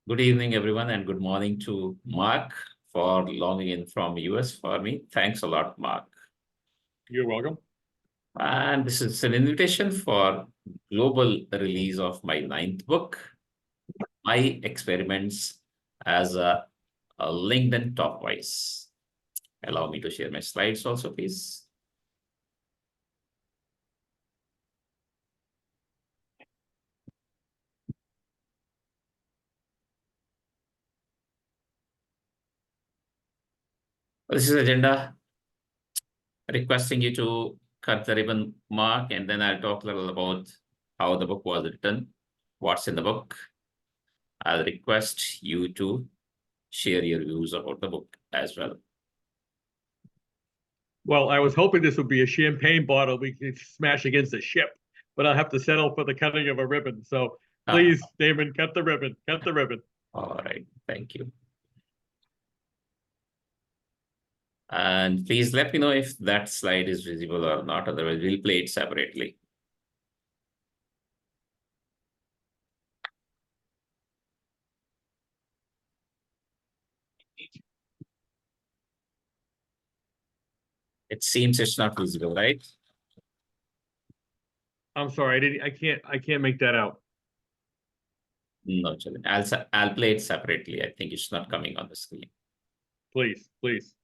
Good evening, everyone, and good morning to Mark for logging in from US for me. Thanks a lot, Mark. You're welcome. And this is an invitation for global release of my ninth book, My Experiments as a LinkedIn Top Voice. Allow me to share my slides also, please. This is agenda requesting you to cut the ribbon, Mark, and then I'll talk a little about how the book was written, what's in the book. I'll request you to share your views about the book as well. Well, I was hoping this would be a champagne bottle we could smash against a ship, but I'll have to settle for the cutting of a ribbon. So please, Damon, cut the ribbon. Cut the ribbon. All right. Thank you. And please let me know if that slide is visible or not. Otherwise, we'll play it separately. It seems it's not visible, right? I'm sorry, I can't make that out. No, I'll play it separately. I think it's not coming on the screen. Please, please.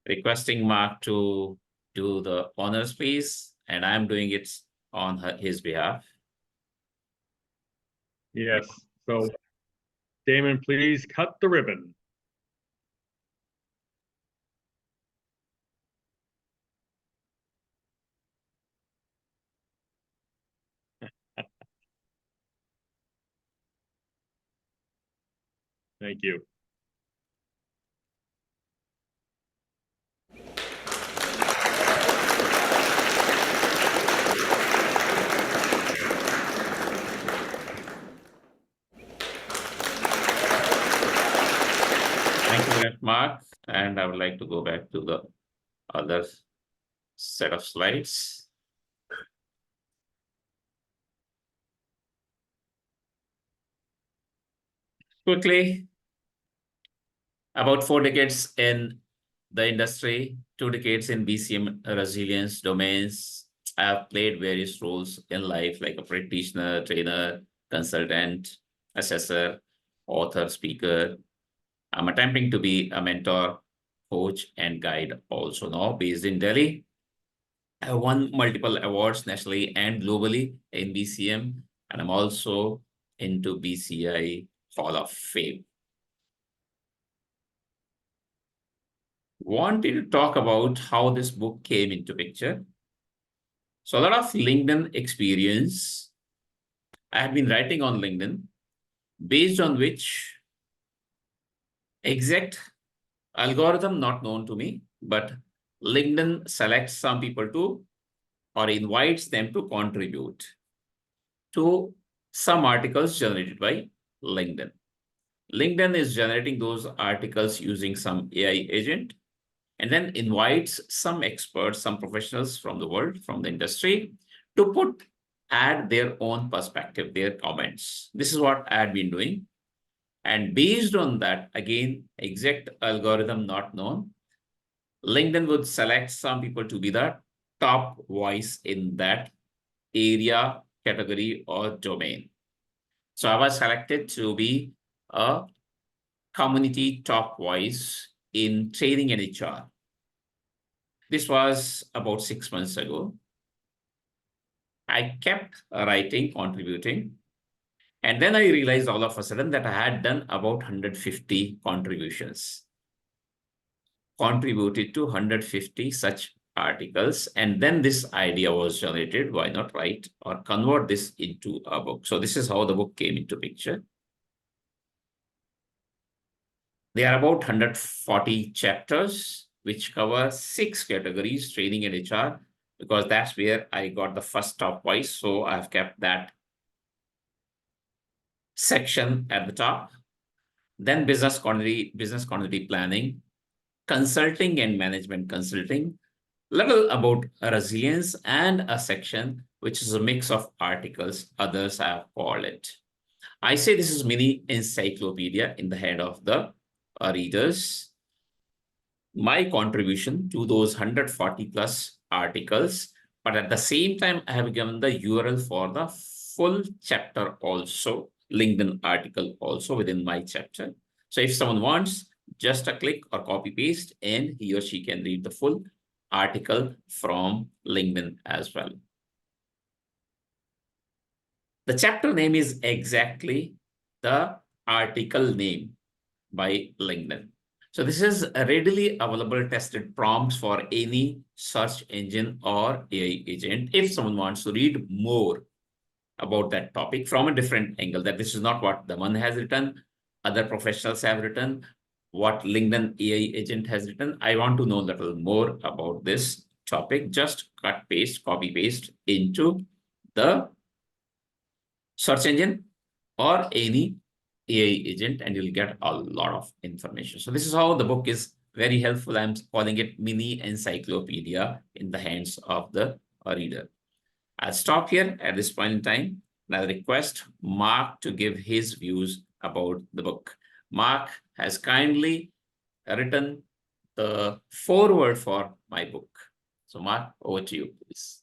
Requesting Mark to do the honors, please. And I'm doing it on his behalf. Yes. So, Damon, please cut the ribbon. Thank you. Thank you very much, Mark. And I would like to go back to the other set of slides. Quickly, about 4 decades in the industry, 2 decades in BCM resilience domains. I have played various roles in life, like a practitioner, trainer, consultant, assessor, author, speaker. I'm attempting to be a mentor, coach, and guide also now, based in Delhi. I have won multiple awards nationally and globally in BCM, and I'm also into BCI Hall of Fame. Wanted to talk about how this book came into picture. So a lot of LinkedIn experience. I have been writing on LinkedIn, based on which exact algorithm not known to me, but LinkedIn selects some people to or invites them to contribute to some articles generated by LinkedIn. LinkedIn is generating those articles using some AI agent and then invites some experts, some professionals from the world, from the industry, to add their own perspective, their comments. This is what I had been doing. And based on that, again, exact algorithm not known, LinkedIn would select some people to be the top voice in that area, category, or domain. So I was selected to be a community top voice in training and HR. This was about 6 months ago. I kept writing, contributing. And then I realized all of a sudden that I had done about 150 contributions, contributed to 150 such articles. And then this idea was generated, why not write or convert this into a book? So this is how the book came into picture. There are about 140 chapters, which cover 6 categories: training and HR, because that's where I got the first top voice. So I've kept that section at the top. Then business continuity planning, consulting and management consulting, little about resilience, and a section which is a mix of articles, others have called it. I say this is mini encyclopedia in the hand of the readers. My contribution to those 140 plus articles, but at the same time, I have given the URL for the full chapter also, LinkedIn article also within my chapter. So if someone wants, just a click or copy paste, and he or she can read the full article from LinkedIn as well. The chapter name is exactly the article name by LinkedIn. So this is a readily available tested prompts for any search engine or AI agent. If someone wants to read more about that topic from a different angle, that this is not what the one has written, other professionals have written, what LinkedIn AI agent has written. I want to know a little more about this topic. Just cut, paste, copy, paste into the search engine or any AI agent, and you'll get a lot of information. So this is how the book is very helpful. I'm calling it mini encyclopedia in the hands of the reader. I'll stop here at this point in time, and I'll request Mark to give his views about the book. Mark has kindly written the foreword for my book. So Mark, over to you, please.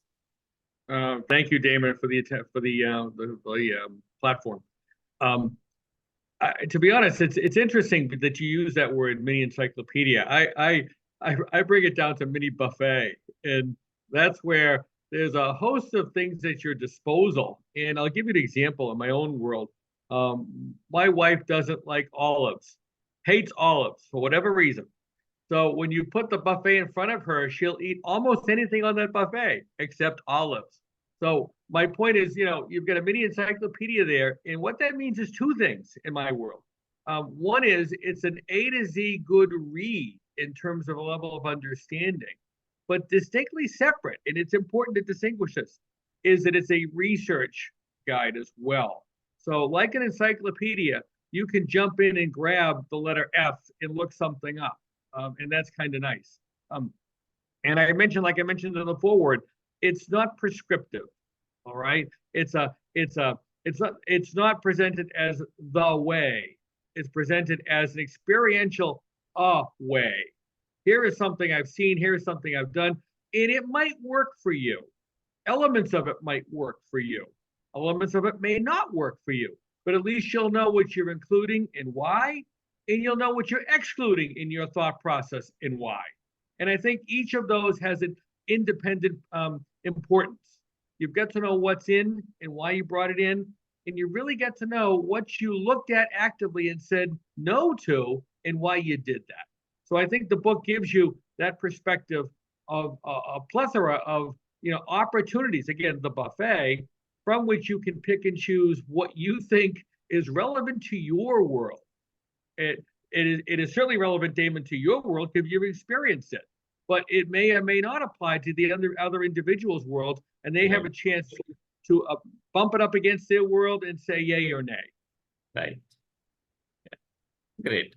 Thank you, Damon, for the platform. To be honest, it's interesting that you use that word mini encyclopedia. I bring it down to mini buffet, and that's where there's a host of things at your disposal. And I'll give you an example in my own world. My wife doesn't like olives, hates olives for whatever reason. So when you put the buffet in front of her, she'll eat almost anything on that buffet except olives. So my point is, you've got a mini encyclopedia there, and what that means is two things in my world. One is it's an A to Z good read in terms of a level of understanding, but distinctly separate, and it's important to distinguish this, is that it's a research guide as well. So like an encyclopedia, you can jump in and grab the letter F and look something up. And that's kind of nice. And like I mentioned in the foreword, it's not prescriptive. All right, it's not presented as the way. It's presented as an experiential way. Here is something I've seen. Here is something I've done, and it might work for you. Elements of it might work for you. Elements of it may not work for you, but at least you'll know what you're including and why, and you'll know what you're excluding in your thought process and why. And I think each of those has an independent importance. You've got to know what's in and why you brought it in, and you really get to know what you looked at actively and said no to and why you did that. So I think the book gives you that perspective of a plethora of opportunities, again, the buffet, from which you can pick and choose what you think is relevant to your world. It is certainly relevant, Damon, to your world because you've experienced it, but it may or may not apply to the other individuals' world, and they have a chance to bump it up against their world and say yay or nay. Right. Yeah. Great.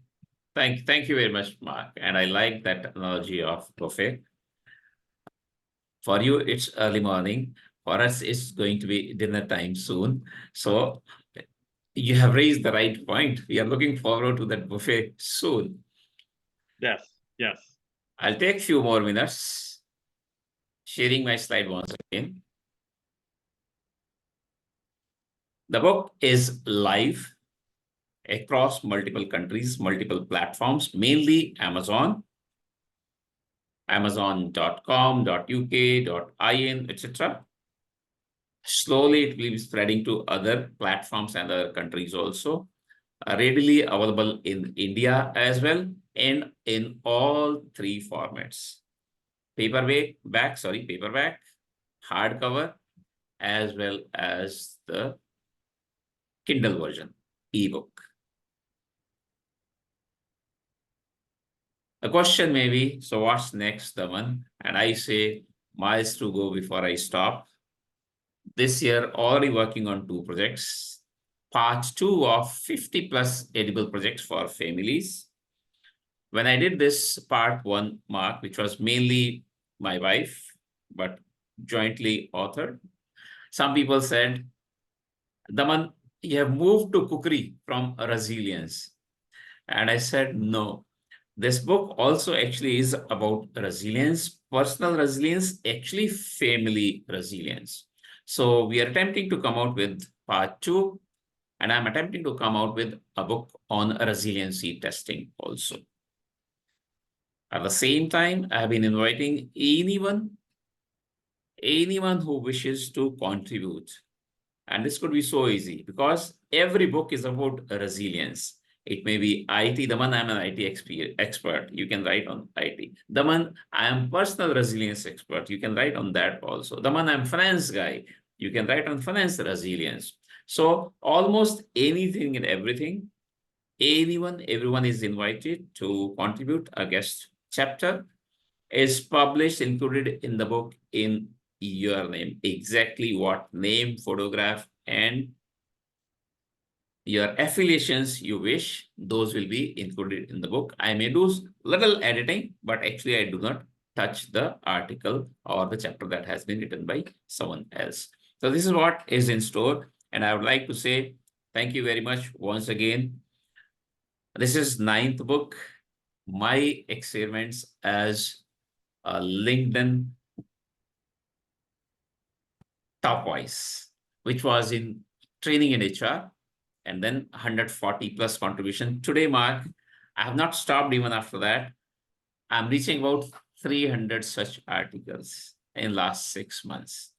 Thank you very much, Mark. And I like that analogy of buffet. For you, it's early morning. For us, it's going to be dinner time soon. So you have raised the right point. We are looking forward to that buffet soon. Yes, yes. I'll take a few more minutes, sharing my slide once again. The book is live across multiple countries, multiple platforms, mainly Amazon, amazon.com.uk.in, etc. Slowly, it will be spreading to other platforms and other countries also. Readily available in India as well, and in all 3 formats: paperback, hardcover, as well as the Kindle version, ebook. The question may be, so what's next, Daman? And I say, miles to go before I stop. This year, already working on 2 projects. Part 2 of 50 plus edible projects for families. When I did this part 1, Mark, which was mainly my wife, but jointly authored, some people said, Daman, you have moved to cookery from resilience. And I said, no. This book also actually is about resilience, personal resilience, actually family resilience. So we are attempting to come out with part 2, and I'm attempting to come out with a book on resiliency testing also. At the same time, I have been inviting anyone who wishes to contribute. And this could be so easy because every book is about resilience. It may be IT. Daman, I'm an IT expert. You can write on IT. Daman, I am personal resilience expert. You can write on that also. Daman, I'm finance guy. You can write on finance resilience. So almost anything and everything, everyone is invited to contribute. A guest chapter is published, included in the book in your name. Exactly what name, photograph, and your affiliations you wish, those will be included in the book. I may do little editing, but actually I do not touch the article or the chapter that has been written by someone else. So this is what is in store. And I would like to say thank you very much once again. This is 9th book, my experiments as a LinkedIn top voice, which was in training in HR, and then 140 plus contribution. Today, Mark, I have not stopped even after that. I'm reaching about 300 such articles in last 6 months.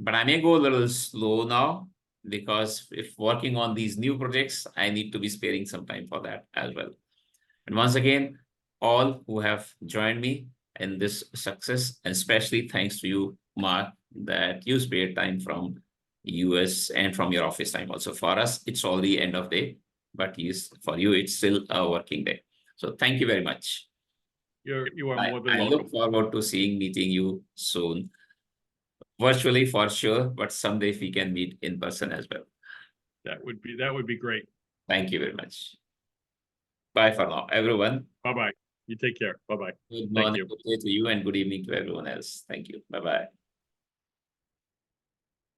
But I may go a little slow now because if working on these new projects, I need to be sparing some time for that as well. And once again, all who have joined me in this success, and especially thanks to you, Mark, that you spared time from US and from your office time also. For us, it's already end of day, but yes, for you, it's still a working day. So thank you very much. You are more than I welcome. look forward to meeting you soon. Virtually for sure, but someday if we can meet in person as well. That would be great. Thank you very much. Bye for now, everyone. Bye-bye. You take care. Bye-bye. Good Thank morning, you. good day to you, and good evening to everyone else. Thank you. Bye-bye.